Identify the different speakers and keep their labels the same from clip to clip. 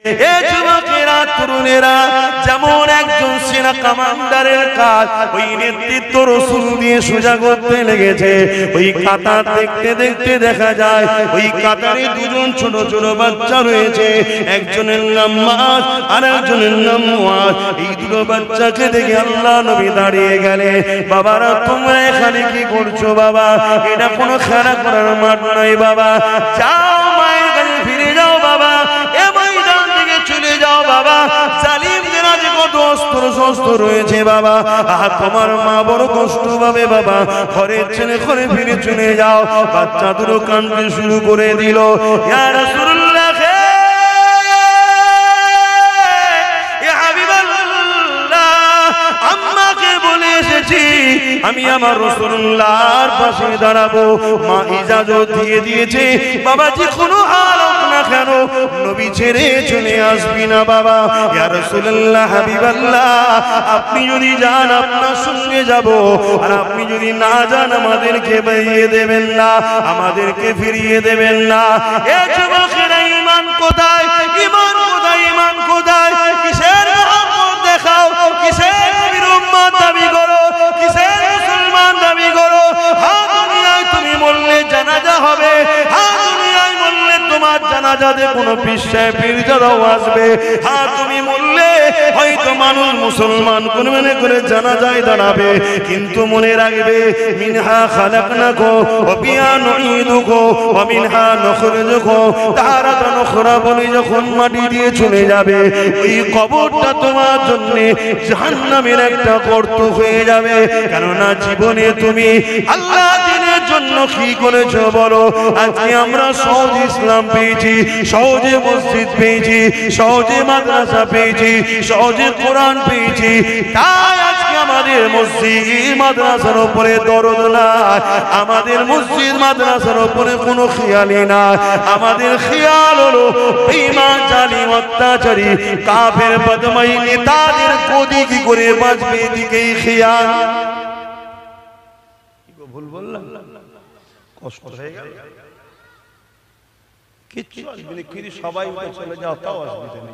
Speaker 1: এ যুবকেরা তরুণেরা, যেমন একজন সেনা কমান্ডারের কাজ ওই নেতৃত্ব রাসূল দিয়ে সোজা করতে লেগেছে, ওই কাতার দেখতে দেখতে দেখা যায় ওই কাতারে দুজন ছোট ছোট বাচ্চা রয়েছে, একজনের নাম মাস আর একজনের নাম মুআজ। এই দুটো বাচ্চাকে দেখে আল্লাহ নবী দাঁড়িয়ে গেলেন, বাবারা তোমরা এখানে কি করছো বাবা? এটা কোনো খেলা করার মাঠ নয় বাবা, যাও মায়ের কাছে ফিরে যাও বাবা, এ ময়দান থেকে চলে যাও বাবা, জালিমদের আজ কত অস্ত্র শস্ত্র রয়েছে বাবা, তোমার মা বড় কষ্ট পাবে বাবা, ঘরের ছেলে ঘরে ফিরে চলে যাও। বাচ্চা দুটো কাঁদতে শুরু করে দিল, ইয়া রাসূলুল্লাহ আমি আমার রাসূলুল্লাহর পাশে দাঁড়াবো। মা ইজাজত দিয়ে দিয়েছে, বাবা যে কোনো হাল হোক না কেন নবী ছেড়ে চলে আসবি না বাবা। ইয়া রাসূলুল্লাহ হাবিবাল্লাহ, আপনি যদি যান আপনার সঙ্গে যাব, আর আপনি যদি না যান আমাদেরকে বেরিয়ে দেবেন না, আমাদেরকে ফিরিয়ে দেবেন না। এ যুবকেরা, ঈমান কোথায়? ঈমান কোথায়? ঈমান কোথায়? কিসের মোহাম্মদ দেখাও, কিসের নবীর উম্মত দাবি করো, কিসের মুসলমান দাবি করো? হ্যাঁ দুনিয়ায় তুমি বললে জানাজা হবে, হ্যাঁ দুনিয়ায় বললে তোমার জানাজাতে কোনো পীরজাদাও আসবে, হ্যাঁ তুমি বললে হয়তো মানুষ মুসলমান কোন মনে করে জানাজায় দাঁড়াবে, কিন্তু মনে রাখবে মিনহা খালাকনাকুম ওয়া ফিহা নুঈদুকুম ওয়া মিনহা নুখরিজুকুম তারাতান উখরা বলে যখন মাটি দিয়ে চলে যাবে, ওই কবরটা তোমার জন্য জাহান্নামের একটা গর্ত হয়ে যাবে। কেননা জীবনে তুমি আল্লাহ দ্বীনের জন্য কি করেছো বলো? আজকে আমরা সহজ ইসলাম পেয়েছি, সহজে মসজিদ পেয়েছি, সহজে মাদ্রাসা পেয়েছি, সহজে কোরআন পেয়েছি, তাই আজকে আমাদের মসজিদ মাদ্রাসার উপরে দরদ নাই, আমাদের মসজিদ মাদ্রাসার উপরে কোনো খেয়ালই নাই। আমাদের খেয়াল হলো বেঈমান জালিম অত্যাচারী কাফের বদমাই নেতাদের গদি কি করে বাঁচবে, এদিকেই খেয়াল। ভুল বললাম? কষ্ট হয়ে গেল? কিচ্ছু আসবে না, কিন্তু সবাই চলে যাও তাও আসবে না।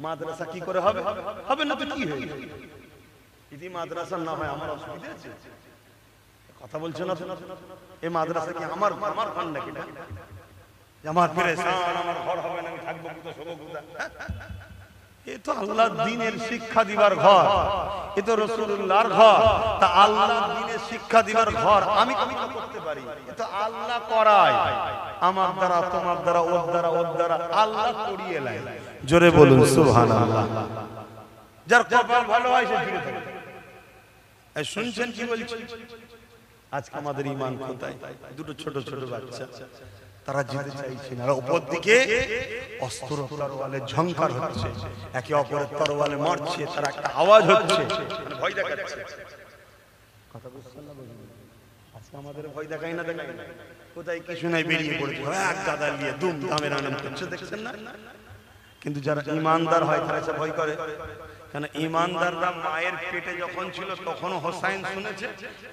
Speaker 1: মাদ্রাসা কি করে হবে? হবে না তো কি হয়ে যাবে? যদি মাদ্রাসা না হয় আমার অসুবিধা আছে? কথা বলছো না? এই মাদ্রাসা কি আমার ঘর নাকি? আমার পেরেশান, আমার ঘর হবে না, আমি থাকবো কোথা, শোবো কোথা? এ তো আল্লাহর দ্বীনের শিক্ষা দিবার ঘর, এ তো রাসূলুল্লাহর ঘর। তা আল্লাহর দ্বীনের শিক্ষা দিবার ঘর আমি কি করতে পারি? এ তো আল্লাহ করায়, আমার দ্বারা, তোমার দ্বারা, ওর দ্বারা, ওর দ্বারা আল্লাহ করিয়ে নেয়। জোরে বলুন সুবহানাল্লাহ। যার কপাল ভালো হয় সে ফিরে থাকে। এই শুনছেন কি বলছি? আজকে আমাদের ঈমান কোথায়? দুটো ছোট ছোট বাচ্চা, তারা যেতে চাইছে না, উপর দিকে অস্ত্র তরোয়ালের ঝংকার হচ্ছে, একে অপরের তরোয়ালে মারছে, তার একটা আওয়াজ হচ্ছে, ভয় দেখাচ্ছে। কথা বুঝছেন না? আজকে আমাদের ভয় দেখাই না, দেখাই না, কোথায় কিছু নাই বেরিয়ে পড়েছে, এক গাদা নিয়ে দুম দামের আনন্দ করছে, দেখছেন না? কিন্তু যারা ঈমানদার হয় তারা সে ভয় করে। কেন? ঈমানদাররা মায়ের পেটে যখন ছিল তখন হোসাইন শুনেছে,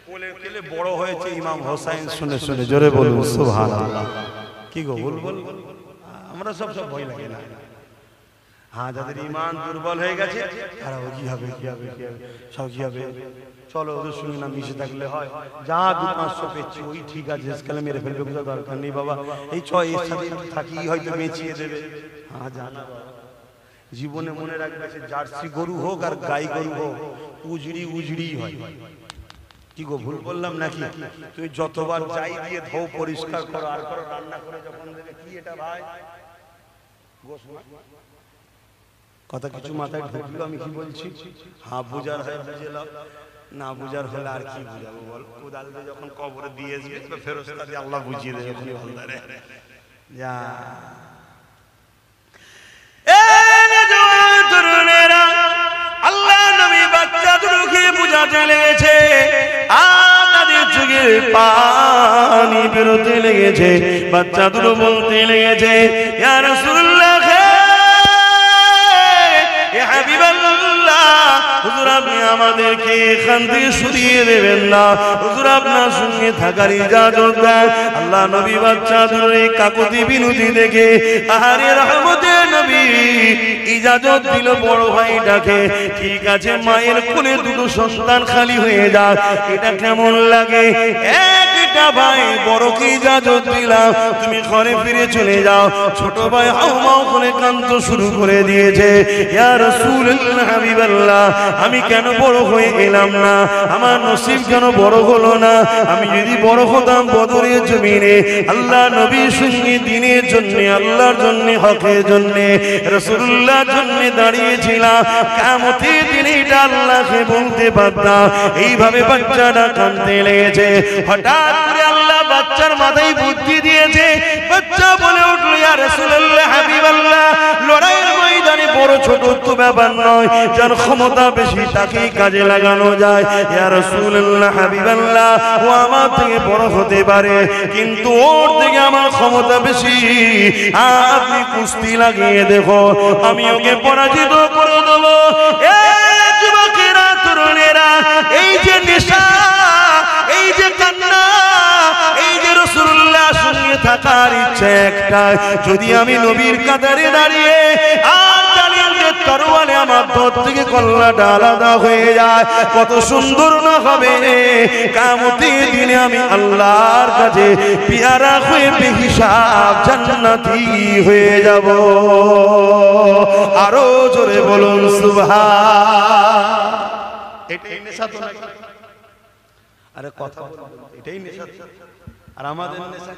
Speaker 1: কোলে কোলে বড় হয়েছে ইমাম হোসাইন শুনে শুনে। জোরে বলুন সুবহানাল্লাহ। কি গো বল বল, আমরা সব ভয় লাগে না? হ্যাঁ, যাদের ঈমান দুর্বল হয়ে গেছে তারা কি হবে, কি হবে, কি হবে, সব কি হবে, চলো ওদের সঙ্গে না মিশে থাকলে হয়, যা 2-500 পেয়েছি ওই ঠিক আছে, আজকাল মেরে ফেলবে, কোনো দরকার নেই বাবা, এই ছয় এর সাথে থাকি হয়তো বেঁচিয়ে দেবে। হ্যাঁ, জানা জীবনে মনে রাখবে, সে জার্সি গরু হোক আর গাই গরু হোক, উজড়ি উজড়ি হয়। কি গো ভুল বললাম নাকি? তুমি যতবার যাই দিয়ে ধো, পরিষ্কার করো, আর করো, রান্না করে যখন দেবে, কি এটা ভাই কথা কিছু মাথায় ঢুকলো আমি কি বলছি? হ্যাঁ, বুঝার হয় বুঝে লাও, না বুঝার হলে আর কি বুঝাবো বল? কোদাল দিয়ে যখন কবরে দিয়ে আসবে ফেরেশতা দিয়ে আল্লাহ বুঝিয়ে দেবে। যা আল্লাহ নবী বাচ্চা দুটোকে বুঝাতে লেগেছে, তাদের চোখে পানি বেরোতে লেগেছে, বাচ্চা দুটো বলতে লেগেছে, ইয়া রাসূলুল্লাহ, ইয়া হাবিবাল্লাহ, হুজুর আপনি আমাদেরকে এখান থেকে সরিয়ে দেবেন না, হুজুর আপনার সঙ্গে থাকার ইজাজত দেন। আল্লাহ নবী বাচ্চা দুটোর এই কাকুতি বিনতি দেখে, আরে রহমতের নবী
Speaker 2: ইজাজত দিল বড় ভাইটাকে, ঠিক আছে মায়ের কোলে দুটো সন্তান খালি হয়ে যাক, এটা কেমন লাগে? একটা ভাই বড়কে ইজাজত দিলাম, তুমি ঘরে ফিরে চলে যাও। ছোট ভাই হাউমাউ করে কাঁদতে শুরু করে দিয়েছে, ইয়া রাসূলুল্লাহ হাবিবাল্লাহ, আমি কেন বড় হয়ে এলাম না? আমার নসিব কেন বড় হলো না? আমি যদি বড় হতাম বদরের জমিনে আল্লাহ নবীর সঙ্গে দিনের জন্য, আল্লাহর জন্য, হকের জন্য, রাসূলুল্লাহর জন্য দাঁড়িয়েছিলাম, কিয়ামতের দিনে এটা আল্লাহকে বলতে পারতাম। এইভাবে বাচ্চাটা কাঁদতে লেগেছে। হঠাৎ করে আল্লাহ বাচ্চার মাথায় বুদ্ধি দিয়েছে। বাচ্চা বলে উঠল, ইয়া রাসূলুল্লাহ হাবিবাল্লাহ, লড়াইয়ের ময়দানে বড় ছোট তো ব্যাপার নয়, যার ক্ষমতা বেশি তাকেই কাজে লাগানো যায়। ইয়া রাসূলুল্লাহ হাবিবাল্লাহ, ও আমার থেকে বড় হতে পারে, কিন্তু ওর থেকে আমার ক্ষমতা বেশি। আপনি কুস্তি লাগিয়ে দেখো, আমি ওকে পরাজিত করে দেবো। এই যুবকেরা, তরুণেরা, এই যে নেশা, এই যে কান্না, এই যে রাসূলুল্লাহ সঙ্গে থাকার ইচ্ছা একটা, যদি আমি নবীর কাতারে দাঁড়িয়ে আর তরোয়ালে আমার দর থেকে কল্লাটা আলাদা হয়ে যায়, কত সুন্দর না হবে? কিয়ামতের দিনে আমি আল্লাহর কাছে পিয়ারা হয়ে বেহিসাব জান্নাতি হয়ে যাব। আরো জোরে বলুন সুবহান। এটাই নেশা তো নাকি? আরে কথা বলুন, এটাই নেশা। আর আমাদের নেশা,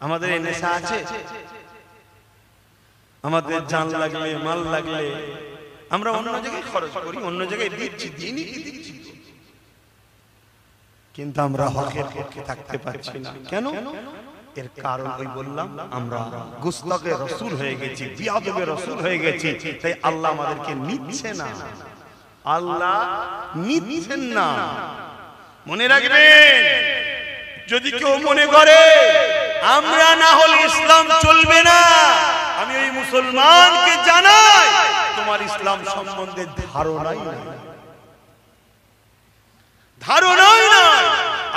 Speaker 2: আমাদের এই নেশা আছে? আমাদের জান লাগলে, মাল লাগলে আমরা অন্য জায়গায় খরচ করি, অন্য জায়গায় দিচ্ছি, দিনই কি দিচ্ছি, কিন্তু আমরা হকের পক্ষে থাকতে পারছি না। কেন? এর কারণ ওই বললাম, আমরা গুস্তাখে রাসূল হয়ে গেছি, বিয়াদবে রাসূল হয়ে গেছি। তাই আল্লাহ আমাদেরকে নিচ্ছে না, আল্লাহ নিচ্ছেন না। মনে রাখবেন, যদি কেউ মনে করে আমরা না হলে ইসলাম চলবে না, আমি ওই মুসলমানকে জানাই তোমার ইসলাম সম্বন্ধে ধারণাই নাই, ধারণাই নাই।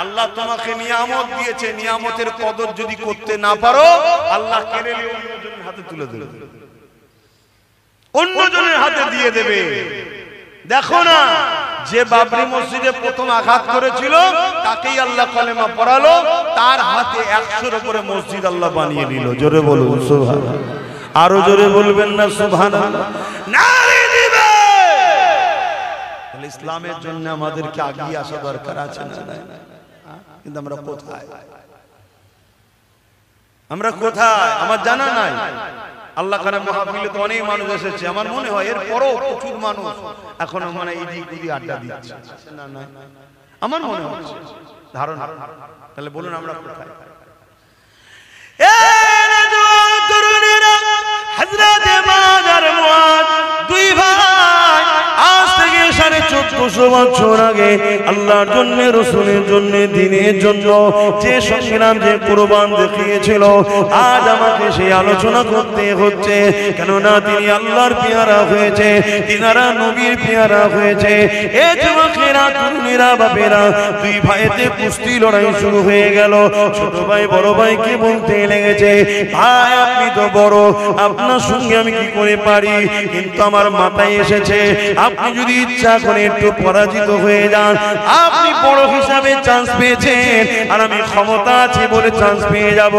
Speaker 2: আল্লাহ তোমাকে নিয়ামত দিয়েছে, নিয়ামতের কদর যদি করতে না পারো, আল্লাহ কেড়ে নিয়ে অন্যজনের হাতে তুলে দেবে, অন্যজনের হাতে দিয়ে দেবে। দেখো না, যে বাবরি মসজিদে প্রথম আঘাত করেছিল তাকেই আল্লাহ কলেমা পড়ালো, তার হাতে 100-এর উপরে মসজিদ আল্লাহ বানিয়ে নিল। জোরে বলুন সুবহানাল্লাহ। আরো জোরে বলবেন না সুবহানাল্লাহ? নারে দিবে। তাহলে ইসলামের জন্য আমাদেরকে আগিয়ে আসা দরকার আছে না? কিন্তু আমরা কোথায়? আমরা কোথায়? আমার জানা নাই। আল্লাহ কারণে মাহফিলে তো অনেক মানুষ এসেছে, আমার মনে হয় এর পরও প্রচুর মানুষ এখনো মানে ইদি আড্ডা দিচ্ছে না, না আমার মনে হচ্ছে ধারণা। তাহলে বলুন আমরা কোথায়? হযরত মাদার মুআদ দুই ভাই আজ থেকে 1450 বছর আগে আল্লাহর জন্য, রাসূলের জন্য, দ্বীনের জন্য যে সংগ্রাম, যে কুরবান দেখিয়েছিল, আজ আমাকে সেই আলোচনা করতে হচ্ছে। কেননা তিনি আল্লাহর পেয়ারা হয়েছে, তিনারা নবীর পেয়ারা হয়েছে। এ যুবকেরা, তরুণেরা, বাপেরা, দুই ভাইতে কুস্তি লড়াই শুরু হয়ে গেল। ছোট ভাই বড় ভাইকে বলতে লেগেছে, ভাই আপনি তো বড়, আপনার সঙ্গে আমি কি করে পারি? কিন্তু আমার মাথায় এসেছে, আপনি যদি ইচ্ছা করে একটু পরাজিত হয়ে যান, আপনি বড় হিসাবে চান্স পেয়েছেন, আর আমি ক্ষমতা আছে বলে চান্স পেয়ে যাব,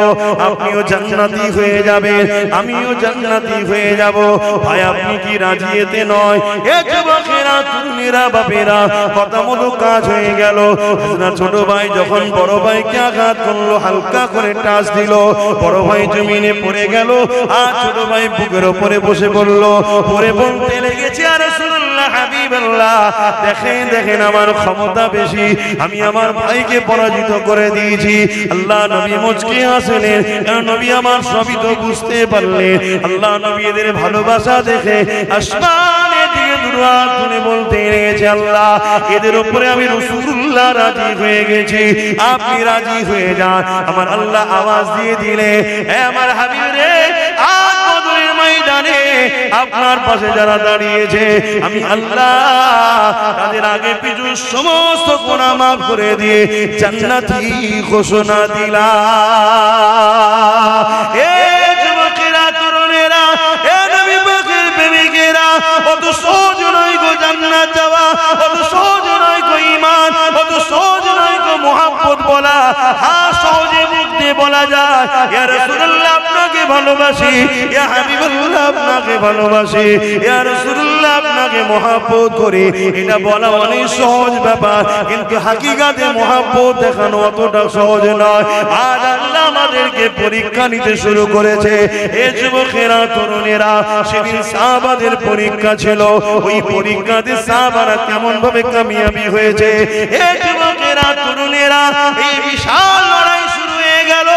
Speaker 2: আপনিও জান্নাতি হয়ে যাবেন, আমিও জান্নাতি হয়ে যাব। ভাই আপনি কি রাজি? এতে নয়। এ যুবকেরা, তরুণেরা, বাপেরা, কথা মতো কাজ হয়ে গেল। ছোট ভাই যখন বড় ভাইকে আঘাত করলো, হালকা করে টাচ দিল, বড় ভাই জমিনে পড়ে গেল, আর ছোট ভাই বুকের উপরে বসে পড়ল, পরে বলতে লেগেছে, আর রাসূলুল্লাহ হাবিবাল্লাহ, দেখেন দেখেন আমার ক্ষমতা বেশি, আমি আমার ভাইকে পরাজিত করে দিয়েছি। আল্লাহ নবী মুচকি হাসলেন, কারণ নবী আমার সবই তো বুঝতে পারলেন। আল্লাহ নবী এদের ভালোবাসা দেখে আসমানের দিকে দুহাত তুলে বলতে লেগেছে, আল্লাহ এদের উপরে আমি রাসূলুল্লাহ রাজি হয়ে গেছি, আপনি রাজি হয়ে যান। আমার আল্লাহ আওয়াজ দিয়ে দিলে, হে আমার হাবিব রে, আজ বদরের ময়দানে আপনার পাশে যারা দাঁড়িয়েছে, আমি আল্লাহ তাদের আগে পিছু সমস্ত গুনাহ মাফ করে দিয়ে জান্নাতি ঘোষণা দিলাম। অত সহজ নয় গো জান্নাত যাওয়া, অত সহজ নয় গো ঈমান, অত সহজ নয় গো মুহাব্বত বলা। হ্যাঁ সহজে মুখ দিয়ে বলা যায় ইয়া রাসূলুল্লাহ আপনাকে ভালোবাসি, ইয়া হাবিবাল্লাহ আপনাকে ভালোবাসি, ইয়া রাসূলুল্লাহ আপনাকে মুহাব্বত করি, এটা বলা অনেক সহজ ব্যাপার, কিন্তু হাকিকাতে মুহাব্বত দেখানো অতটা সহজ নয়। আর আল্লাহ আমাদেরকে পরীক্ষা নিতে শুরু করেছে। এ যুবকেরা তরুণেরা, সেদিন সাহাবাদের পরীক্ষা ছিল, ওই পরীক্ষাতে সাহাবারা কেমন ভাবে কামিয়াবি হয়েছে। এ যুবকেরা তরুণেরা, এই বিশাল লড়াই শুরু হয়ে গেল।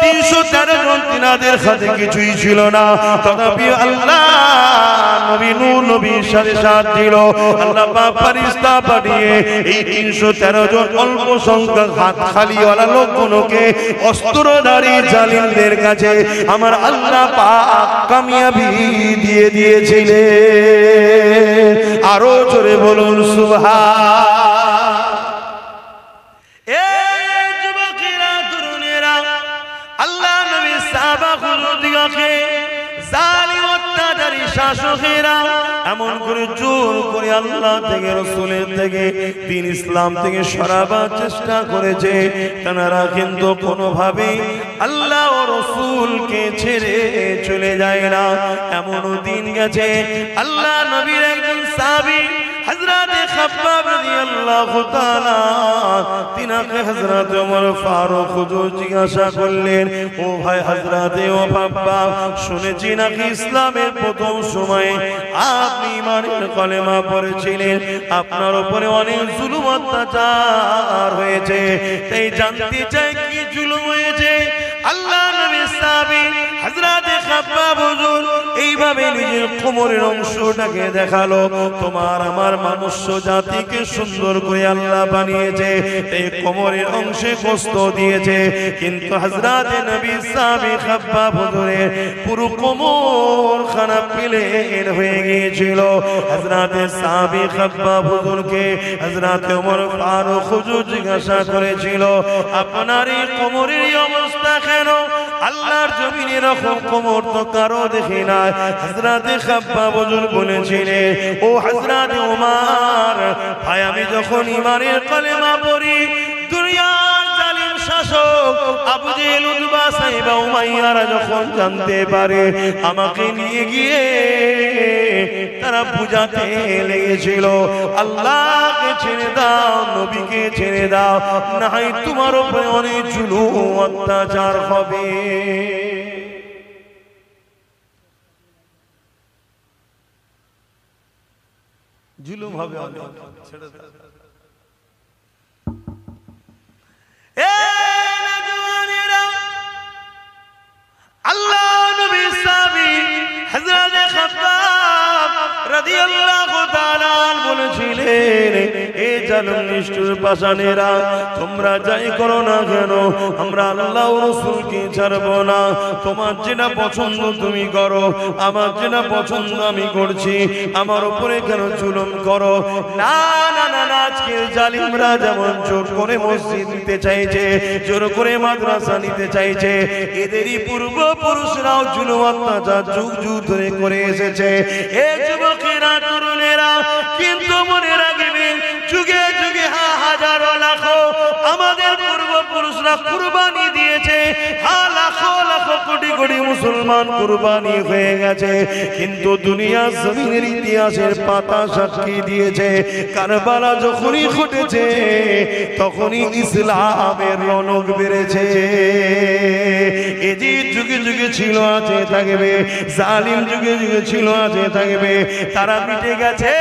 Speaker 2: 313 জন, তিনাদের হাতে কিছুই ছিল না, তথাপি আল্লাহ নবী নূহ নবীর সাথে সাথ দিল। আল্লাহ পাক ফেরেশতা পাঠিয়ে এই 313 জন অল্প সংখ্যক হাত খালিওয়ালা লোকগুলোকে অস্ত্রধারী জালিমদের কাছে আমার আল্লাহ পাক কামিয়াবি দিয়ে দিয়েছিলেন। আরো জোরে বলুন সুবহান। এই যুবকেরা তরুণেরা, আল্লাহ নবী সাহাবা হুজুরদিগকে জালিম অত্যাচারী শাসকেরা এমন করে জোর করে আল্লাহ থেকে রাসূলের থেকে দ্বীন ইসলাম থেকে সরাবার চেষ্টা করেছে। তারা কিন্তু কোনোভাবেই আল্লাহ ও রাসূলকে ছেড়ে চলে যায় না। এমনও দিন গেছে আল্লাহ নবীর একজন সাহাবী হযরত খাব্বাব রাদিয়াল্লাহু তাআলা তিনাকে হযরত ওমর ফারুক হুজুর জিজ্ঞাসা করলেন, ও ভাই হযরত ও খাব্বাব, শুনেছি নাকি ইসলামের প্রথম সময়ে আপনি ঈমানের কলেমা পড়েছিলেন, আপনার উপরে অনেক জুলুম অত্যাচার হয়েছে, তাই জানতে চাই কি জুলুম হয়েছে। আল্লাহ নবী সাহাবী হযরত খাব্বাব হুজুর এইভাবে নিজের কোমরের অংশটাকে দেখালো, তোমার আমার মনুষ্য জাতিকে সুন্দর করে আল্লাহ বানিয়েছে, এই কোমরের অংশে কষ্ট দিয়েছে, কিন্তু হযরত নবী সাহাবী খাব্বাব হুজুরের পুরো কোমর খানা প্লেন হয়ে গিয়েছিল। হযরত সাহাবী খাব্বাব হুজুরকে হযরত ওমর ফারুক হুজুর জিজ্ঞাসা করেছিল, আপনার এই কোমরের অবস্থা কেন? আল্লাহর জমিনে এরকম কোমর তো কারো দেখি নাই। হযরত খাব্বাব হুজুর বলেছিলেন, ও হযরত ওমর ভাই, আমি যখন ঈমানের কলেমা পড়ি, দুনিয়ার জালিম শাসক আবু জেহেল, উতবা, সাইবা, উমাইয়ারা যখন জানতে পারে, আমাকে নিয়ে গিয়ে তারা বুঝাতে লেগেছিল, আল্লাহকে ছেড়ে দাও, নবীকে ছেড়ে দাও, না হয় তোমার উপরে অনেক জুলুম অত্যাচার হবে।
Speaker 1: জুলুম হবে অনেক, ছেড়ে দাও।
Speaker 2: আল্লাহ নবী সাহাবী হযরত খাব্বাব রাদিয়াল্লাহু তাআলা বলেছিলেন, এই জালিম নিষ্ঠুর পাষাণেরা, তোমরা যাই করো না কেন, আমরা আল্লাহ ও রাসূলকে ছাড়ব না। তোমার যেটা পছন্দ তুমি করো, আমার যেটা পছন্দ আমি করছি, আমার উপরে কেন জুলুম করো? না না না, আজকে জালিমরা যেমন জোর করে মসজিদ নিতে চাইছে, জোর করে মাদ্রাসা নিতে চাইছে, এদেরই পূর্বপুরুষরাও জুলুম অত্যাচার যুগ যুগ ধরে করে এসেছে। এই যুবকেরা তরুণেরা, কিন্তু মনে রাখবেন, যুগে যুগে হাজারো লাখো আমাদের পূর্বপুরুষরা কুরবানি দিয়েছে, লাখো লাখো কোটি কোটি মুসলমান কুরবানি হয়ে গেছে, কিন্তু দুনিয়ার জমিনের ইতিহাসের পাতা সাক্ষী দিয়েছে, কারবালা যখনই ঘটেছে তখনই ইসলামের রনক বেড়েছে। এই যে যুগে যুগে ছিল, আছে, থাকবে, জালিম যুগে যুগে ছিল, আছে, থাকবে, তারা মিটে গেছে,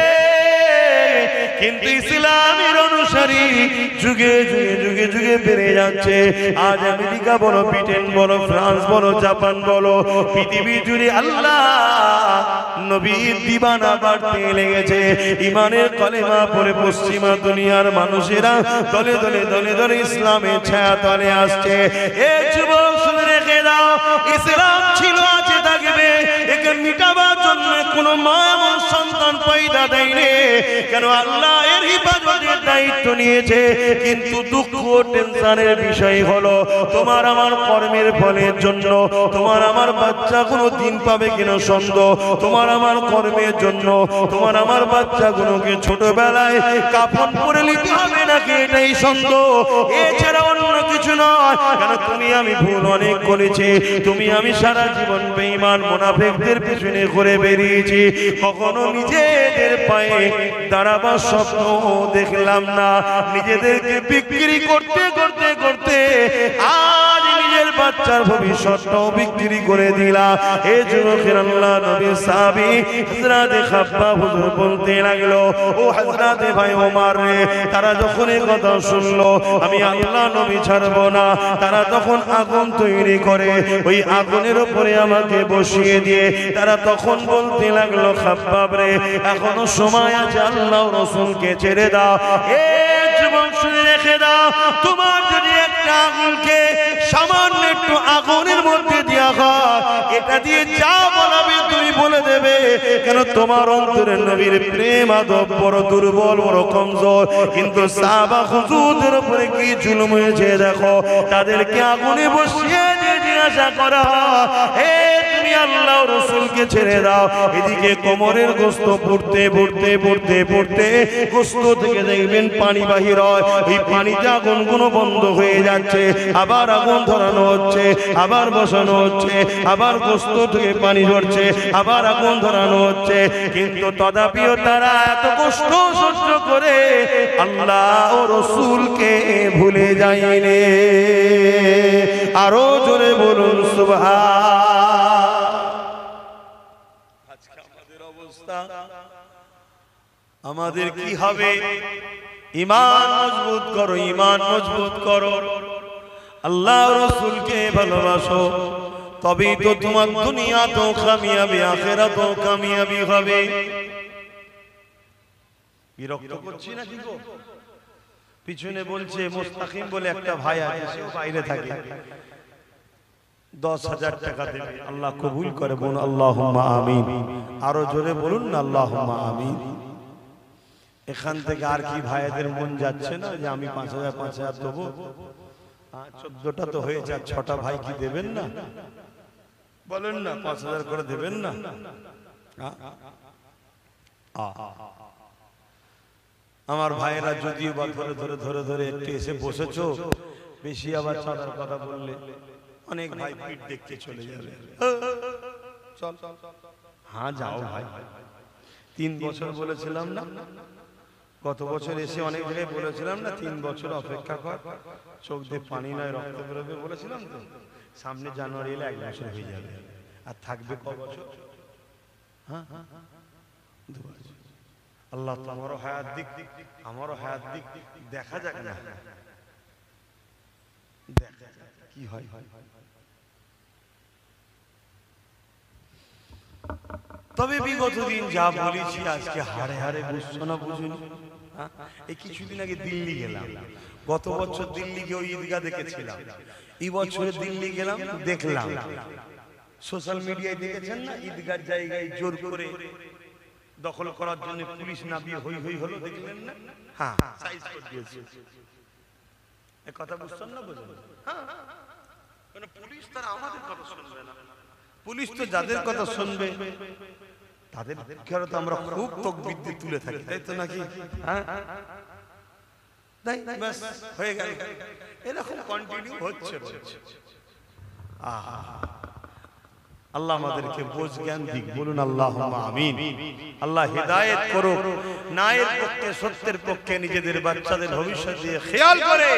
Speaker 2: কিন্তু ইসলামের অনুসারী যুগে যুগে যুগে যুগে বেড়ে যাচ্ছে। আজ আমেরিকা বলো, ব্রিটেন বলো, ফ্রান্স বলো, জাপান বলো, পৃথিবী জুড়ে আল্লাহ নবীর দিবানা বাড়তে লেগেছে। ঈমানের কলেমা পড়ে পশ্চিমা দুনিয়ার মানুষেরা দলে দলে দলে দলে ইসলামের ছায়া তলে আসছে। এ যুবক শুনে রেখে দাও, ইসলাম ছিল, আছে, থাকবে, একে মিটাবার জন্য কোনো মা এবং সন্তান পয়দা দেয়নি, কেন আল্লাহ এর হিফাজতের দায়িত্ব নিয়েছে। কিন্তু দুঃখ টেনশনের বিষয় হলো তোমার আমার কর্মের ফলের জন্য তোমার আমার বাচ্চা কোনো দিন পাবে কিনা সন্দেহ, তোমার আমার কর্মের জন্য তোমার আমার বাচ্চাগুলোকে ছোটবেলায় কাফন পরে নিতে হবে নাকি এটাই সন্দেহ, এছাড়া অন্য কিছু নয়। কেন তুমি আমি ভুল অনেক করেছি, তুমি আমি সারা জীবন বেঈমান মুনাফিকদের পিছনে ঘুরে বেরিয়েছি, কখনো নিজেদের পায়ে দাঁড়াবার স্বপ্ন দেখলাম না। নিজেদেরকে বিক্রি করতে করতে করতে আজ নিজের বাচ্চার ভবিষ্যৎটাও বিক্রি করে দিলাম। এই যুবকের আল্লাহ নবী সাহাবী হযরত খাব্বাব হুজুর বলতে লাগলো, ও হযরত ভাই ওমর রে, তারা যখন এই কথা শুনলো আমি আল্লাহ নবী ছাড়বো না, তারা তখন আগুন তৈরি করে ওই আগুনের উপরে আমাকে বসিয়ে দিয়ে তারা তখন বলতে লাগলো, খাব্বাব রে এখনো সময় আছে, আল্লাহ রাসূলকে ছেড়ে দাও। এই যুবক শুনে রেখে দাও, তোমার যদি একটা আগুনকে সামান্য একটু আগুনের মধ্যে দেওয়া হয়, এটা দিয়ে যা বলাবে তুমি বলে দেবে, কেন তোমার অন্তরে নবীর প্রেম আদব বড় দুর্বল, বড় কমজোর। কিন্তু সাহাবা হুজুরদের উপরে কি জুলুম হয়েছে দেখো, তাদেরকে আগুনে বসিয়ে দিয়ে জিজ্ঞাসা করা, হে তুমি আল্লাহ রাসূলকে ছেড়ে দাও। এদিকে কোমরের গোশত পড়তে পড়তে পড়তে পড়তে গোশত থেকে দেখবেন পানি বাহির হয়, এই পানিতে আগুনগুলো বন্ধ হয়ে যাচ্ছে, আবার আগুন ধরানো হচ্ছে, আবার বসানো হচ্ছে, আবার গোশত থেকে পানি ঝরছে, আবার আগুন ধরানো হচ্ছে। কিন্তু তথাপিও তারা এত কষ্ট সহ্য করে আল্লাহ ও রাসূলকে ভুলে যায়নি। আরো জোরে বলুন সুবহান। আজকে আমাদের অবস্থা, আমাদের কি হবে? ঈমান মজবুত করো, ঈমান মজবুত করো, আল্লাহ রাসূলকে ভালোবাসো, তবেই তো তোমার দুনিয়াতেও কামিয়াবি আখিরাতেও কামিয়াবি হবে। বিরক্ত করছি না কি গো? পিছনে বলছে মুস্তাকিম বলে একটা ভাই আছে, সে বাইরে থাকে, 10,000 টাকা দেবে, আল্লাহ কবুল করে বলুন আল্লাহুম্মা আমিন। আরো জোরে বলুন না আল্লাহুম্মা আমিন। এখান থেকে আর কি ভাইদের মন যাচ্ছে না যে আমি 5,000 দেবো? 14টা তো হয়েছে, আর 6টা ভাই কি দেবেন না? বলেন না 5,000 করে দেবেন না? আমার ভাইয়েরা যদিও বা ধরে ধরে ধরে ধরে একটু এসে বসেছো, বেশি আবার চাঁদার কথা বললে অনেক ভাই পিঠ দেখতে চলে যাবে। চল, হ্যাঁ যাও ভাই, 3 বছর বলেছিলাম না? গত বছর এসে অনেক জায়গায় বলেছিলাম না 3 বছর অপেক্ষা কর, চোখ দিয়ে পানি নয় রক্ত বেরোবে বলেছিলাম তো। সামনে জানুয়ারি এলে 1 বছর হয়ে যাবে, আর থাকবে ক বছর? হ্যাঁ 2 বছর। আল্লাহ তো আমারও হায়াত দিক, আমারও হায়াত দিক, দেখা যাক না, দেখা কি হয়। তবে বিগত দিন যা বলেছি আজকে হাড়ে হাড়ে বুঝছো না বুঝুনি? এই কিছুদিন আগে দিল্লি গেলাম, গত বছর দিল্লি গিয়ে ঈদগাহ দেখেছিলাম, এই বছরে দিল্লি গেলাম দেখলাম, সোশ্যাল মিডিয়ায় দেখেছেন না, ঈদগাহ জায়গায় জোর করে দখল করার জন্য পুলিশ নামিয়ে হই হই হলো, দেখলেন না? হ্যাঁ সাইজ করে দিয়েছে। এই কথা বুঝছেন না বুঝুন? হ্যাঁ, মানে পুলিশ তারা আমাদের কথা শুনবে না, পুলিশ তো যাদের কথা শুনবে তাদের খেয়াল তো আমরা খুব তাকবীর দিয়ে তুলে থাকি, তাই তো নাকি? হ্যাঁ তাই বাস হয়ে গেল, এরকম কন্টিনিউ হচ্ছে। আল্লাহ আমাদেরকে বোঝ জ্ঞান দিক, বলুন আল্লাহুম্মা আমিন। আল্লাহ হেদায়েত করুক, ন্যায়ের পক্ষে সত্যের পক্ষে নিজেদের বাচ্চাদের ভবিষ্যৎ দিয়ে খেয়াল করে,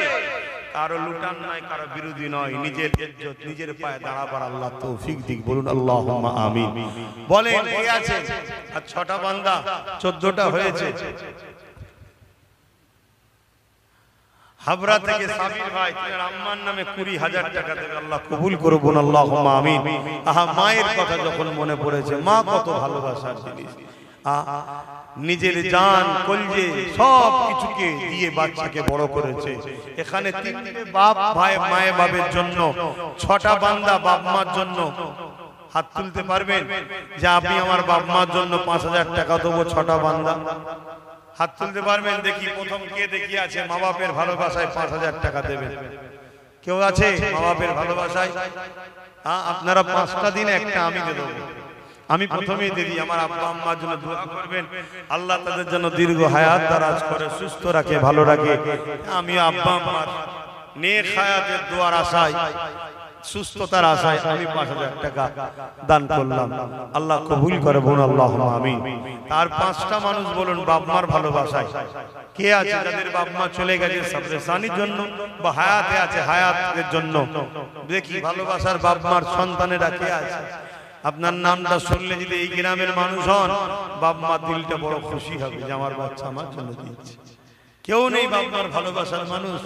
Speaker 2: কারো লুটান নয়, কারো বিরোধী নয়, নিজের ইজ্জত নিজের পায়ে দাঁড়াবার আল্লাহ তৌফিক দিক, বলুন আল্লাহুম্মা আমিন। বলেন এই আছে আর 6টা বান্দা 14টা হয়েছে। হাবড়া থেকে সাবির ভাই তার আম্মার নামে 20,000 টাকা দেবে, আল্লাহ কবুল করুন আল্লাহুম্মা আমিন। আহা, মায়ের কথা যখন মনে পড়েছে, মা কত ভালোবাসার জিনিস, নিজের জান কলজে সব কিছুকে দিয়ে বাচ্চাকে বড় করেছে। এখানে 3টে বাপ ভাই মায়ে বাবের জন্য, 6টা বান্দা বাপ মার জন্য হাত তুলতে পারবেন যে আমি আমার বাপ মার জন্য 5,000 টাকা দেবো? 6টা বান্দা
Speaker 1: হাত তুলতে পারবেন? দেখি প্রথম কে দেখি আছে মা বাপের ভালোবাসায় 5,000 টাকা দেবেন? কেউ আছে মা বাপের ভালোবাসায়? আপনারা 5টা দিন একটা আমি দিয়ে দেবো। আমি প্রথমেই দিদি আমার আব্বা আম্মার জন্য দোয়া করবেন, আল্লাহ তাদের জন্য দীর্ঘ হায়াত দারাজ করে, সুস্থ রাখে, ভালো রাখে। আমি আব্বা আম্মার নেক হায়াতের দোয়ার আশায়, সুস্থতার আশায় আমি 5,000 টাকা দান করলাম। আল্লাহ কবুল করে, বলুন আল্লাহুম্মা আমিন। তার 5টা মানুষ বলুন বাপ মার ভালোবাসায়। কে আছে যাদের বাপ মা চলে গেছে সাবরেসানির জন্য বা হায়াতে আছে হায়াতের জন্য? দেখি ভালোবাসার বাপ মার সন্তানেরা কে আছে? আপনার নামটা শুনলে যদি এই গ্রামের মানুষ হন, বাপ মা দিলটা বড় খুশি হবে যে আমার বাচ্চা আমার জন্য দিয়েছে। কেউ নেই বাপ মার ভালোবাসার মানুষ?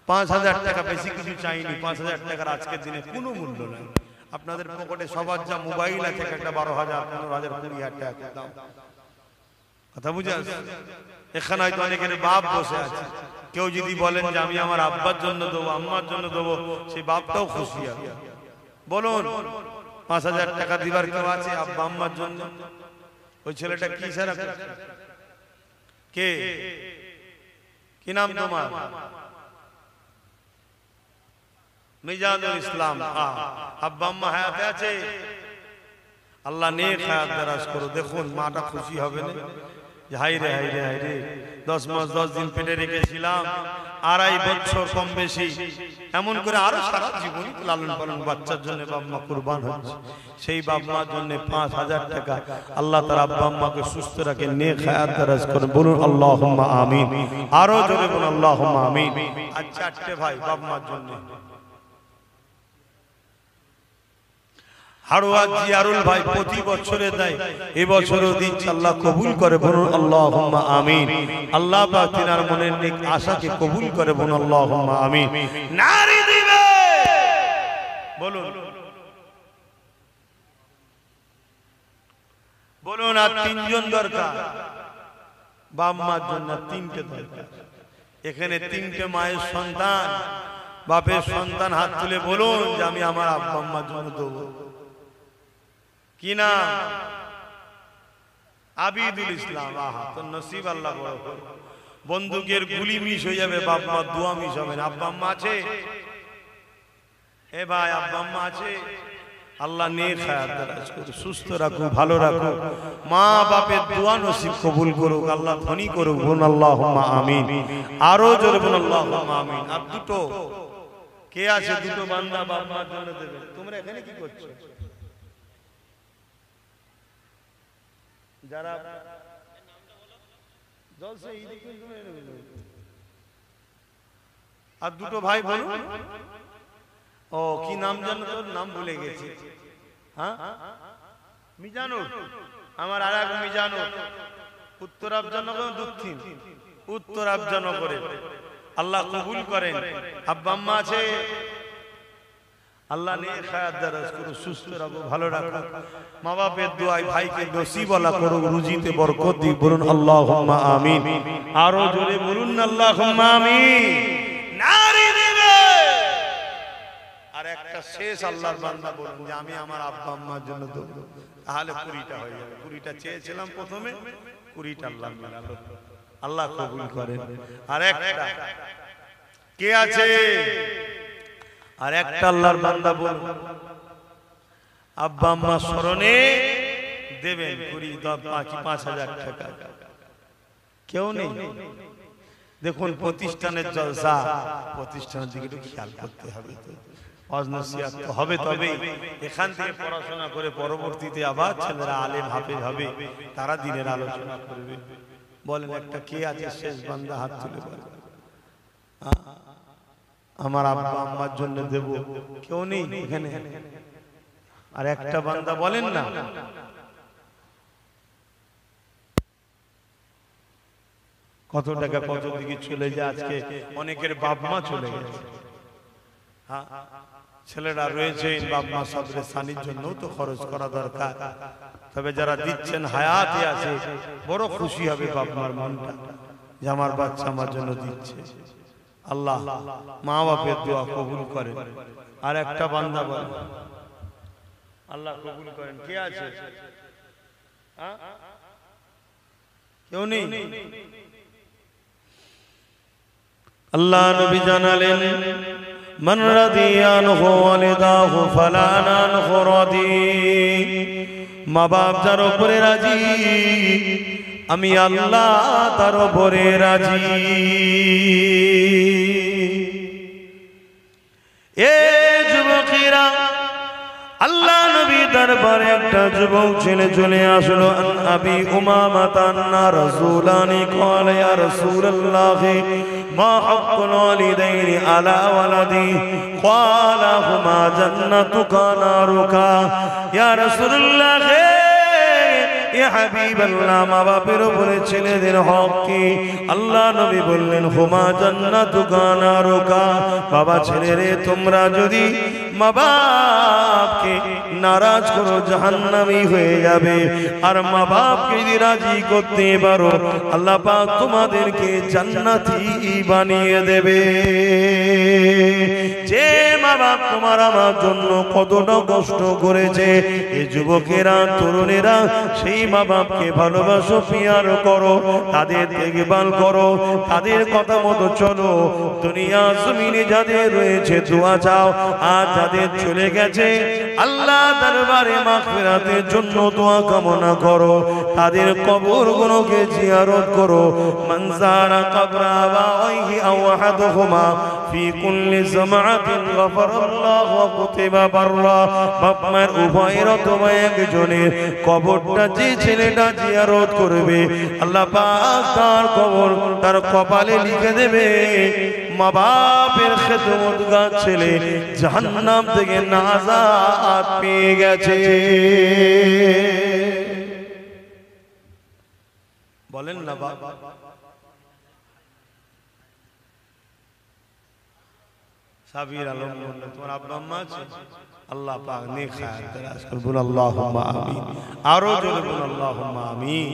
Speaker 1: 5,000 টাকা, বেশি কিছু চাইনি। 5,000 টাকার আজকের দিনে কোনো মূল্য নাই। আপনাদের পকেটে সবার যা মোবাইল আছে, একটা 12,000, 15,000, 20,000 টাকা দাম। কথা বুঝে আসছে? এখানে হয়তো অনেকের বাপ বসে আছে। কেউ যদি বলেন যে আমি আমার আব্বার জন্য দেবো, আম্মার জন্য দেবো, সেই বাপটাও খুশি হবে। বলুন 5,000 টাকা দিবার কেউ আছে আব্বা আম্মার জন্য? ওই ছেলেটা কি ইশারা করছে? কে? কি নাম তোমার? মিজানুল ইসলাম। আব্বা আম্মা হায়াতে আছে? আল্লাহ নেক হায়াত দারাজ করো। দেখুন মাটা খুশি হবে না? হাই রে হাই রে হাই রে, 10 মাস 10 দিন পেটে রেখেছিলাম, 2.5 বছর কম বেশি, এমন করে আরো সারা জীবন লালন পালন বাচ্চার জন্য বাপ মা কুরবান হচ্ছে। সেই বাপ মার জন্য 5,000 টাকা আল্লাহ তার আব্বা আম্মাকে সুস্থ রাখে, নেক হায়াত দারাজ করে, বলুন আল্লাহুম্মা আমিন। আরো জোরে বলুন আল্লাহুম্মা আমিন। আর 4টে ভাই বাপ মার জন্য হাড়োয়া জিয়ারুল ভাই প্রতি বছরে দেয়, এবছরও দিচ্ছে, আল্লাহ কবুল করে, বলুন আল্লাহুম্মা আমিন। আল্লাহ পাক তিনার মনের নেক আশাকে কবুল করে, বলুন আল্লাহুম্মা আমিন। নারী দিবে বলুন, বলুন। আর 3জন দরকার বাপ মার জন্য, 3টে দরকার। এখানে 3টে মায়ের সন্তান, বাপের সন্তান, হাত তুলে বলুন যে আমি আমার আব্বা আম্মার জন্য দেবো। কি নাম? আবিদুল ইসলাম। আহা, তো নসিব আল্লাহ বড় করে। বন্দুকের গুলি মিস হয়ে যাবে, বাপ মা দোয়া মিস হবে না। আব্বা আম্মা আছে? এ ভাই আব্বা আম্মা আছে? আল্লাহ নেক হায়াত দারাজ করুক, সুস্থ রাখুক, ভালো রাখুক, মা বাপের দোয়া নসিব কবুল করুক, আল্লাহ ধনী করুক, বলুন আল্লাহুম্মা আমিন। আরো জোরে বলুন আল্লাহুম্মা আমিন। আর 2টো কে আছে? 2টো বান্দা বাপ মার জন্য দেবে। তোমরা এখানে কি করছো? যারা আর 2টো ভাই বলুন। ও কি নাম জানো? তোর নাম ভুলে গেছি। হ্যাঁ, মিজানুর। আমার আর এক মিজানুর, উত্তর আফজানগর, দক্ষিণ উত্তর আফজানগরে। আল্লাহ কবুল করেন। আব্বা আম্মা আছে? আল্লাহ নেক হায়াত দারাজ করুক, সুস্থ রাখো, ভালো রাখো। মা বাপের দোয়ায় ভাইকে নসিবওয়ালা করুক, রুজিতে বরকত দিক, বলুন আল্লাহুম্মা আমিন। আরো জোরে বলুন আল্লাহুম্মা আমিন। নারী দিবে। আর একটা শেষ আল্লাহর বান্দা বলুন যে আমি আমার আব্বা আম্মার জন্য দেব, তাহলে 20টা হয়ে যাবে। 20টা চেয়েছিলাম প্রথমে, 20টা আল্লাহ মিলালো। আল্লাহ কবুল করেন। আর একটা কে আছে? আর একটা আল্লাহর বান্দা বলুন আব্বা আম্মা স্মরণে দেবেন 5,000 টাকা। কেউ নেই? দেখুন প্রতিষ্ঠানের জলসা, প্রতিষ্ঠানের দিকে একটু খেয়াল করতে হবে। ওয়াজ নসিহত তো হবে, তবে এখান থেকে পড়াশোনা করে পরবর্তীতে আবার ছেলেরা আলেম হাফেজ হবে, তারা দিনের আলোচনা করবে। বলেন একটা কে আছে? শেষ বান্দা হাত তুলে বলেন আমার আব্বা আম্মার জন্য দেব। কেউ নেই এখানে? আর একটা বান্দা বলেন না। কত টাকা কত দিকে চলে যায়। আজকে অনেকের বাপ মা চলে গেছে। হ্যাঁ, ছেলেরা রয়েছে, বাপ মা সবরে সানির জন্য তো খরচ করা দরকার। তবে যারা দিচ্ছেন হায়াতে আছে, বড় খুশি হবে বাপ মার মনটা যে আমার বাচ্চা আমার জন্য দিচ্ছে। আল্লাহ মা বাপের দোয়া কবুল করেন। আর একটা বান্দা বলেন আল্লাহ কবুল করেন। কে আছে?
Speaker 2: কেউ নেই। আল্লাহ নবী জানালেন মান রাদিয়ানহু ওয়ালিদাহু ফালানানহু রাদি, মা বাপ যার উপরে রাজি আমি আল্লাহ তার উপরে রাজি। এ যুবকেরা, আল্লাহ নবী দরবারে একটা যুবক ছেলে চলে আসলো। আবি উমামা তান্না রাসূলানি ক্বালা ইয়া রাসূলুল্লাহ মা হাক্কুল ওয়ালিদাইনি আলা ওয়ালাদি ক্বালা হুমা জান্নাতুকা নারুকা। ইয়া রাসূলুল্লাহ, ইয়া হাবিবাল্লাহ, মা বাপের উপরে ছেলেদের হক কি? আল্লাহ নবী বললেন হুমা জান্নাতুকা নারুকা। বাবা ছেলেরে, তোমরা যদি মা বাপকে নারাজ করো জাহান্নামী হয়ে যাবে, আর মা বাপকে যদি রাজি করতে পারো আল্লাহ পাক তোমাদেরকে জান্নাতি বানিয়ে দেবে। যে মা বাপ তোমার আমার জন্য কতটা কষ্ট করেছে, এই যুবকেরা তরুণেরা সেই মা বাপকে ভালোবাসো, পিয়ার করো, তাদের দেখভাল করো, তাদের কথা মতো চলো। দুনিয়া জমিনে যাদের রয়েছে দোয়া চাও, আর যাদের চলে গেছে আল্লাহ দরবারে মাগফিরাতের জন্য দোয়া কামনা করো, তাদের কবরগুলোকে জিয়ারত করো। মান যারা কবরা আবাইহি আও আহাদুহুমা ফি কুল্লি জামাআতিন গফারাল্লাহু ওয়া কুতিবা বাররা। বাপ মায়ের উভয়ের অথবা একজনের কবরটা যে ছেলেটা জিয়ারত করবে আল্লাহ পাক তার কবর তার কপালে লিখে দেবে মা বাপের খেদমতগার ছেলে জাহান্নাম থেকে নাজাত পেয়ে গেছে। বলেন না বাবা। সাবির আলম বললেন তোমার আব্বা আম্মা আছে? আল্লাহ পাক নেক হায়াত দারাজ করুন, আল্লাহুম্মা আমিন। আরো জোরে বলুন আল্লাহুম্মা আমিন।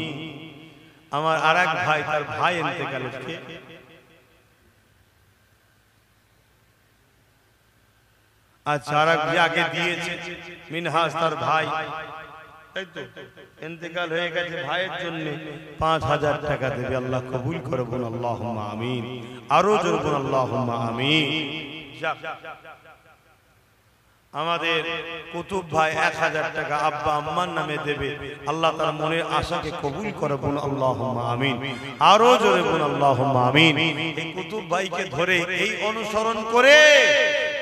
Speaker 2: আমার আরেক ভাই, তার ভাই ইন্তেকাল হয়েছে। আচ্ছা, আরেক যাকে দিয়েছে মিনহাজ তার ভাই, তাই তো ইন্তেকাল হয়ে গেছে, ভাইয়ের জন্য 5000 টাকা দেবে। আল্লাহ কবুল করে বলুন আল্লাহুম্মা আমিন। আরো জোরে বলুন আল্লাহুম্মা আমিন। আমাদের কুতুব ভাই 1000 টাকা আব্বা আম্মার নামে দেবে। আল্লাহ তার মনের আশাকে কবুল করে বলুন আল্লাহুম্মা আমিন। আরো জোরে বলুন আল্লাহুম্মা আমিন। এই কুতুব ভাইকে ধরে এই অনুসরণ করে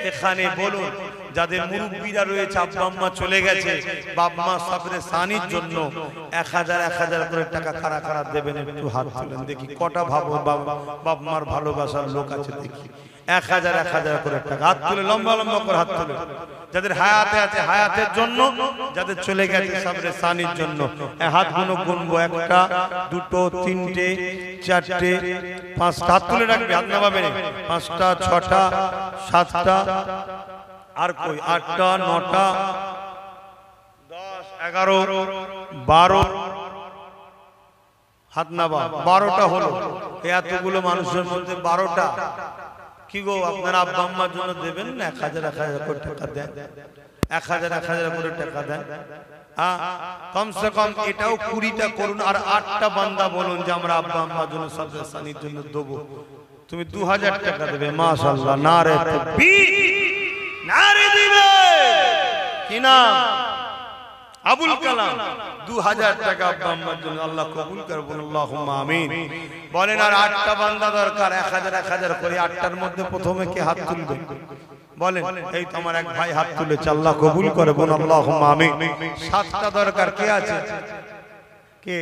Speaker 2: এখানে বলুন যাদের মুরব্বীরা রয়েছে, আব্বা আম্মা চলে গেছে, বাপ মা সাবরে সানির জন্য 1000 করে টাকা কারা কারা দেবেন একটু হাত তুলেন দেখি। কটা ভাবো বাপ মার ভালোবাসার লোক আছে দেখি। 1000 করে টাকা হাত তুলে, লম্বা লম্বা করে হাত তুলে। যাদের হায়াতে আছে হায়াতের জন্য, যাদের চলে গেছে সাবরে সানির জন্য। হাতগুলো গুনবো, 1টা 2টো 3টে 4টে 5টা হাত তুলে রাখবে, হাত নামাবেন। 5টা 6টা 7টা আর কই 8টা 9টা 10 11 12 হাত নাবা। 12টা হলো। এতগুলো মানুষের মধ্যে 12টা কি গো আপনারা আব্বা আম্মার জন্য দেবেন না? 1000 করে টাকা দেন, 1000 করে টাকা দেন। কমসে কম এটাও 20টা করুন, আর 8টা বান্দা বলুন যে আমরা আব্বা আম্মার জন্য সাবরে সানির জন্য দেবো। তুমি 2000 টাকা দেবে। মাশাআল্লাহ, নারে তাকবীর, নারে দিবে কি নাম? আবুল কালাম। 2000 টাকা আব্বা আম্মার জন্য। আল্লাহ কবুল করে বলুন আল্লাহুম্মা আমিন। বলেন আর 8টা বান্দা দরকার, 1000 করে। 8টার মধ্যে প্রথমে কে হাত তুলবে বলেন? এই তো আমার এক ভাই হাত তুলেছে, আল্লাহ কবুল করে বলুন আল্লাহুম্মা আমিন। 7টা দরকার, কে আছে? কে?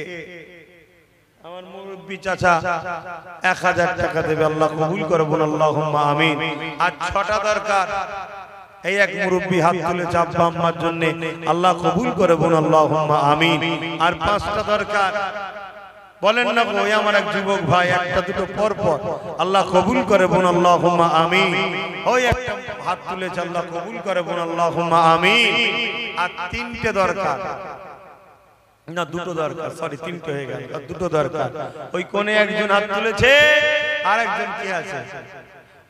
Speaker 2: আমার মুরব্বি চাচা 1000 টাকা দেবে। আল্লাহ কবুল করে বলুন আল্লাহুম্মা আমিন। আর 6টা দরকার। এই এক মুরব্বি হাত তুলেছে আব্বা আম্মার জন্য। আল্লাহ কবুল করে বলুন আল্লাহুম্মা আমিন। আর 5টা দরকার। বলেন না ওই আমার এক যুবক ভাই, 1টা 2টো পর পর। আল্লাহ কবুল করে বলুন আল্লাহুম্মা আমিন। ওই একটা হাত তুলেছে, আল্লাহ কবুল করে বলুন আল্লাহুম্মা আমিন। আর 3টে দরকার, না 2টো দরকার, সরি 3টে হয়ে গেল, আর 2টো দরকার। ওই কোণে একজন হাত তুলেছে, আর একজন কে আছে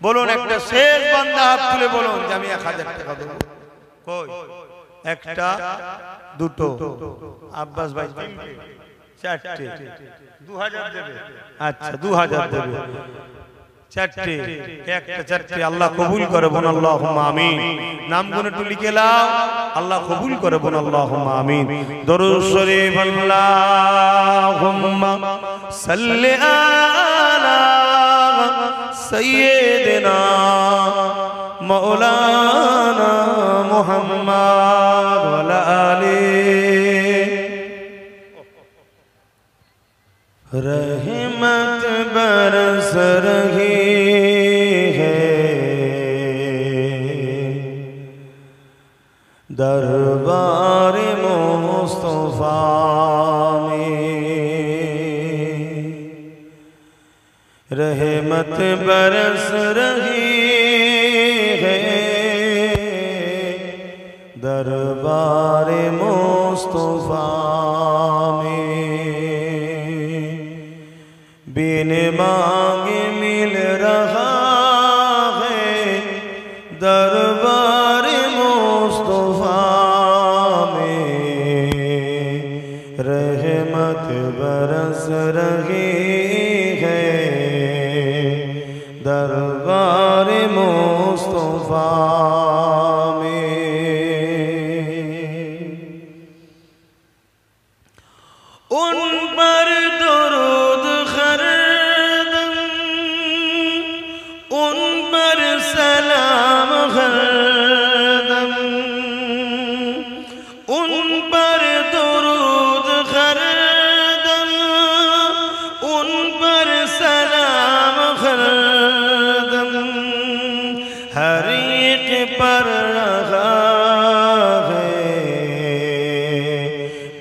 Speaker 2: বলুন? একটা শেষ বান্দা হাত তুলে বলুন যে আমি 1000 টাকা দেব। কই? 1টা 2টো, আব্বাস ভাই 3টে,
Speaker 1: চারটে 2000 দেবে আচ্ছা 2000 দেবে চারটে একটা চারটে আল্লাহ কবুল করে বোন আল্লাহুম্মা আমিন নাম গুনে একটু লিখে নাও আল্লাহ কবুল করে বোন আল্লাহুম্মা আমিন দরুদ শরীফ আল্লাহুম্মা সাল্লি আলা সাইয়্যিদিনা মাওলানা মুহাম্মদ ওয়া আলা আলিহি रहमत बरस रही है दरबार मुस्तफा में रहमत बरस रही है दरबार मुस्तफा में बिन मांगे मिल रहा है दरबार मुस्तफा में रहमत बरस रही है दरबार मुस्तफा में उन पर दरूद हरदम उन पर सलाम हरदम उन पर दरूद हरदम उन पर सलाम हरदम हर एक पर रहा है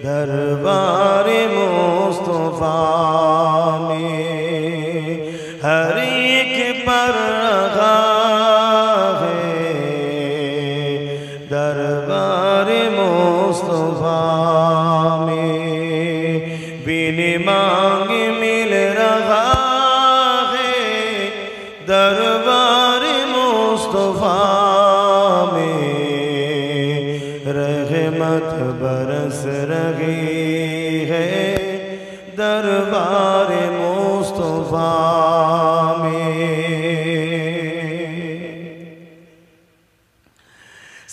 Speaker 1: दरबार मुस्तफा में हर एक पर रहा है दरबार मुस्तफा में बिन मांगे मिल रहा है दरबार मुस्तफा में रहमत बरस रही है दरबार मुस्तफा में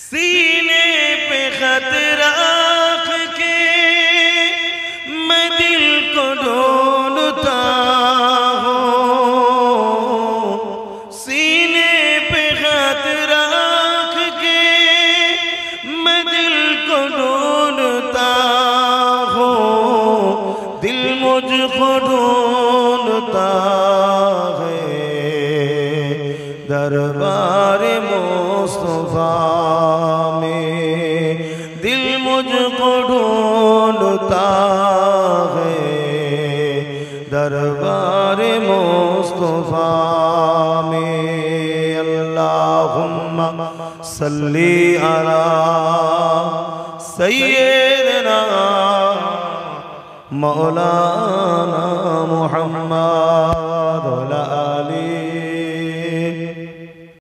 Speaker 1: सीने पे खत रख के मैं दिल को ढूंढता हूँ सीने पे खत रख के मैं दिल को ढूंढता हूँ दिल मुझको ढूंढता है दरबार मुस्तफा में दिल मुझको ढूंढता है दरबार मुस्तफा में अल्लाहुम्मा सल्ली अला सय्यिदना मौलाना मुहम्मद व अला